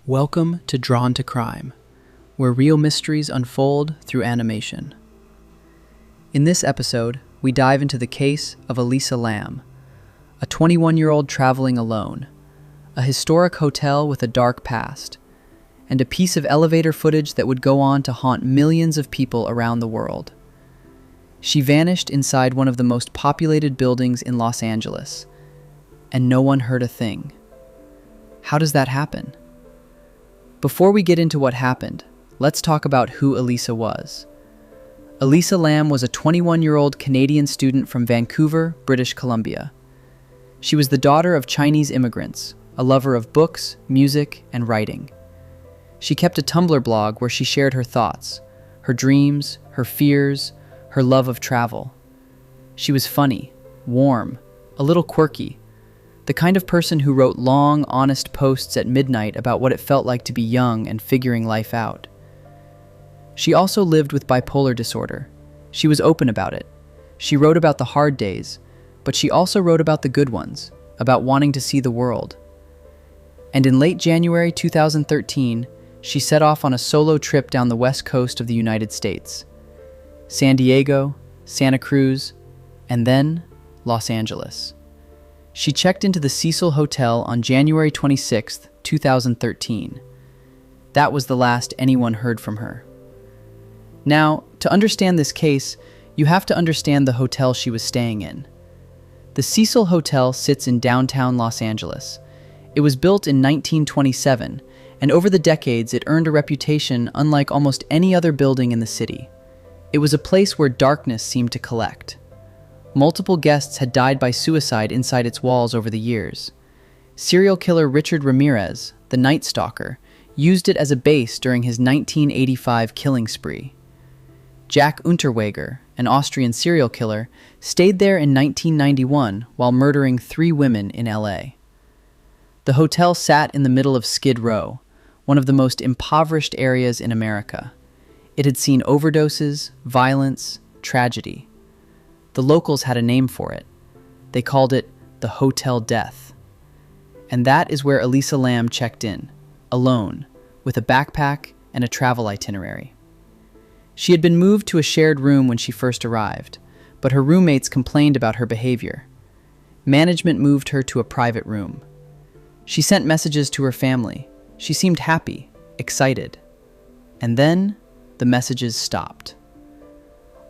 Welcome to Drawn to Crime, where real mysteries unfold through animation. In this episode, we dive into the case of Elisa Lam, a 21-year-old traveling alone, a historic hotel with a dark past, and a piece of elevator footage that would go on to haunt millions of people around the world. She vanished inside one of the most populated buildings in Los Angeles, and no one heard a thing. How does that happen? Before we get into what happened, let's talk about who Elisa was. Elisa Lam was a 21-year-old Canadian student from Vancouver, British Columbia. She was the daughter of Chinese immigrants, a lover of books, music, and writing. She kept a Tumblr blog where she shared her thoughts, her dreams, her fears, her love of travel. She was funny, warm, a little quirky, the kind of person who wrote long, honest posts at midnight about what it felt like to be young and figuring life out. She also lived with bipolar disorder. She was open about it. She wrote about the hard days, but she also wrote about the good ones, about wanting to see the world. And in late January 2013, she set off on a solo trip down the west coast of the United States. San Diego, Santa Cruz, and then Los Angeles. She checked into the Cecil Hotel on January 26, 2013. That was the last anyone heard from her. Now, to understand this case, you have to understand the hotel she was staying in. The Cecil Hotel sits in downtown Los Angeles. It was built in 1927, and over the decades it earned a reputation unlike almost any other building in the city. It was a place where darkness seemed to collect. Multiple guests had died by suicide inside its walls over the years. Serial killer Richard Ramirez, the Night Stalker, used it as a base during his 1985 killing spree. Jack Unterweger, an Austrian serial killer, stayed there in 1991 while murdering 3 women in LA. The hotel sat in the middle of Skid Row, one of the most impoverished areas in America. It had seen overdoses, violence, tragedy. The locals had a name for it. They called it the Hotel Death. And that is where Elisa Lam checked in, alone, with a backpack and a travel itinerary. She had been moved to a shared room when she first arrived, but her roommates complained about her behavior. Management moved her to a private room. She sent messages to her family. She seemed happy, excited. And then the messages stopped.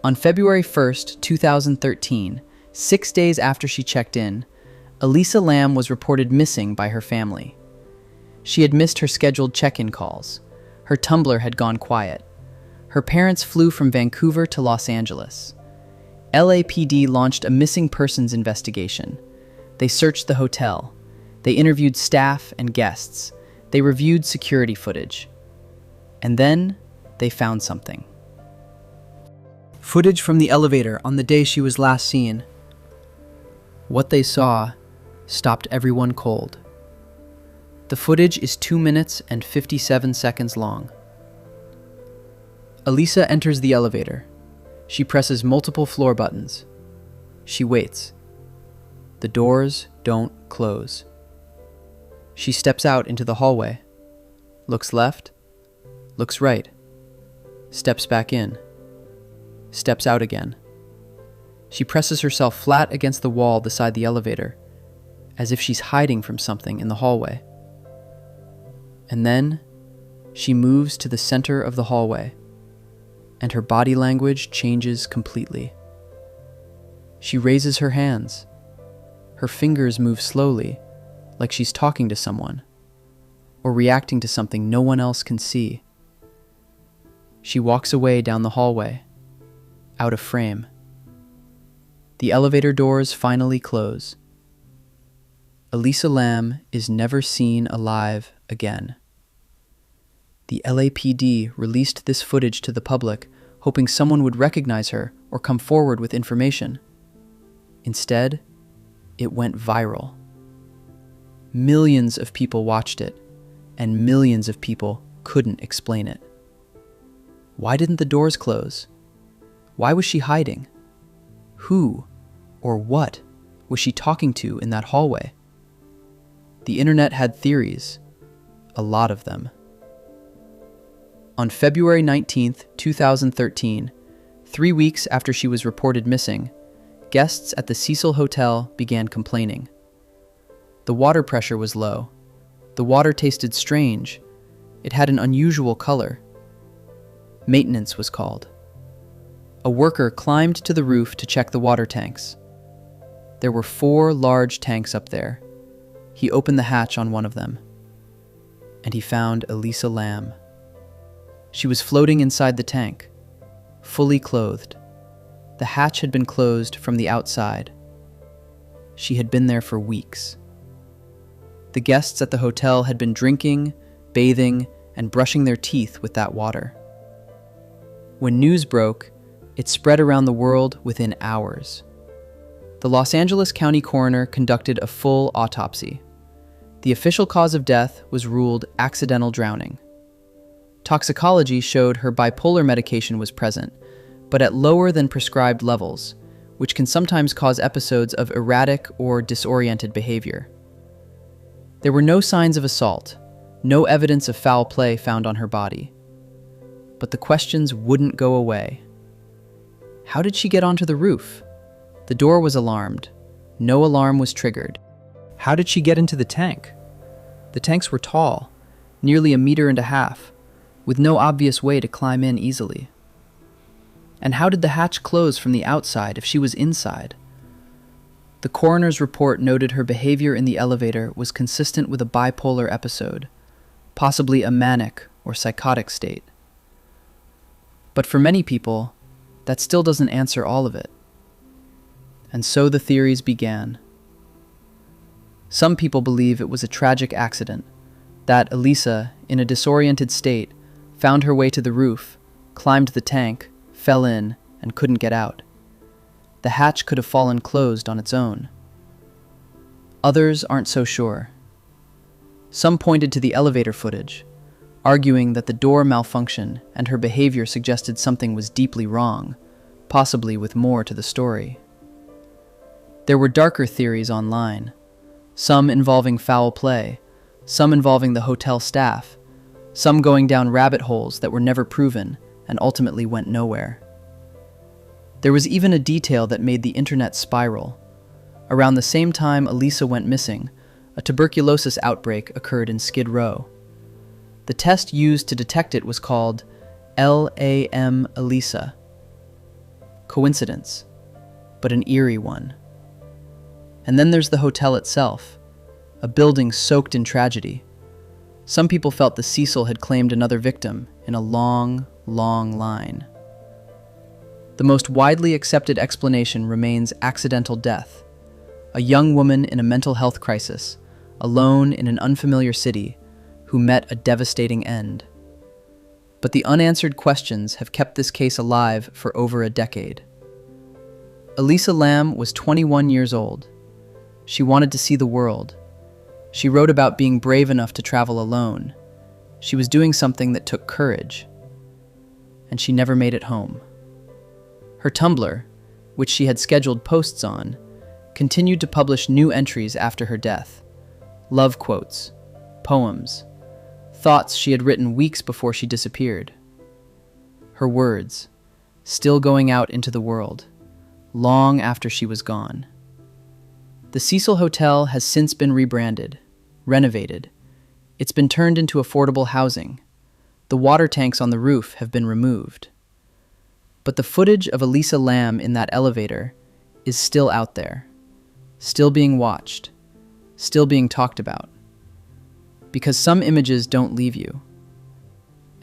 On February 1st, 2013, 6 days after she checked in, Elisa Lam was reported missing by her family. She had missed her scheduled check-in calls. Her Tumblr had gone quiet. Her parents flew from Vancouver to Los Angeles. LAPD launched a missing persons investigation. They searched the hotel. They interviewed staff and guests. They reviewed security footage. And then they found something. Footage from the elevator on the day she was last seen. What they saw stopped everyone cold. The footage is 2 minutes and 57 seconds long. Elisa enters the elevator. She presses multiple floor buttons. She waits. The doors don't close. She steps out into the hallway, looks left, looks right, steps back in. Steps out again. She presses herself flat against the wall beside the elevator, as if she's hiding from something in the hallway. And then she moves to the center of the hallway, and her body language changes completely. She raises her hands. Her fingers move slowly, like she's talking to someone, or reacting to something no one else can see. She walks away down the hallway, out of frame. The elevator doors finally close. Elisa Lam is never seen alive again. The LAPD released this footage to the public, hoping someone would recognize her or come forward with information. Instead, it went viral. Millions of people watched it, and millions of people couldn't explain it. Why didn't the doors close? Why was she hiding? Who or what was she talking to in that hallway? The internet had theories. a lot of them. On February 19th, 2013, 3 weeks after she was reported missing, guests at the Cecil Hotel began complaining. The water pressure was low. The water tasted strange. It had an unusual color. Maintenance was called. A worker climbed to the roof to check the water tanks. There were 4 large tanks up there. He opened the hatch on one of them, and he found Elisa Lam. She was floating inside the tank, fully clothed. The hatch had been closed from the outside. She had been there for weeks. The guests at the hotel had been drinking, bathing, and brushing their teeth with that water. When news broke, it spread around the world within hours. The Los Angeles County coroner conducted a full autopsy. The official cause of death was ruled accidental drowning. Toxicology showed her bipolar medication was present, but at lower than prescribed levels, which can sometimes cause episodes of erratic or disoriented behavior. There were no signs of assault, no evidence of foul play found on her body. But the questions wouldn't go away. How did she get onto the roof? The door was alarmed. No alarm was triggered. How did she get into the tank? The tanks were tall, nearly 1.5 meters, with no obvious way to climb in easily. And how did the hatch close from the outside if she was inside? The coroner's report noted her behavior in the elevator was consistent with a bipolar episode, possibly a manic or psychotic state. But for many people, that still doesn't answer all of it. And so the theories began. Some people believe it was a tragic accident, that Elisa, in a disoriented state, found her way to the roof, climbed the tank, fell in, and couldn't get out. The hatch could have fallen closed on its own. Others aren't so sure. Some pointed to the elevator footage, arguing that the door malfunctioned and her behavior suggested something was deeply wrong, possibly with more to the story. There were darker theories online, some involving foul play, some involving the hotel staff, some going down rabbit holes that were never proven and ultimately went nowhere. There was even a detail that made the internet spiral. Around the same time Elisa went missing, a tuberculosis outbreak occurred in Skid Row. The test used to detect it was called LAM Elisa. Coincidence, but an eerie one. And then there's the hotel itself, a building soaked in tragedy. Some people felt the Cecil had claimed another victim in a long, long line. The most widely accepted explanation remains accidental death. A young woman in a mental health crisis, alone in an unfamiliar city, who met a devastating end. But the unanswered questions have kept this case alive for over a decade. Elisa Lam was 21 years old. She wanted to see the world. She wrote about being brave enough to travel alone. She was doing something that took courage. And she never made it home. Her Tumblr, which she had scheduled posts on, continued to publish new entries after her death. Love quotes, poems, thoughts she had written weeks before she disappeared. Her words, still going out into the world, long after she was gone. The Cecil Hotel has since been rebranded, renovated. It's been turned into affordable housing. The water tanks on the roof have been removed. But the footage of Elisa Lam in that elevator is still out there, still being watched, still being talked about. Because some images don't leave you,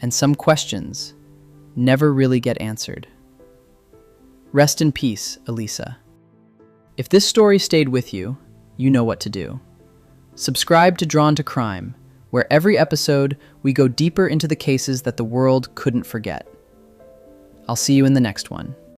and some questions never really get answered. Rest in peace, Elisa. If this story stayed with you, you know what to do. Subscribe to Drawn to Crime, where every episode we go deeper into the cases that the world couldn't forget. I'll see you in the next one.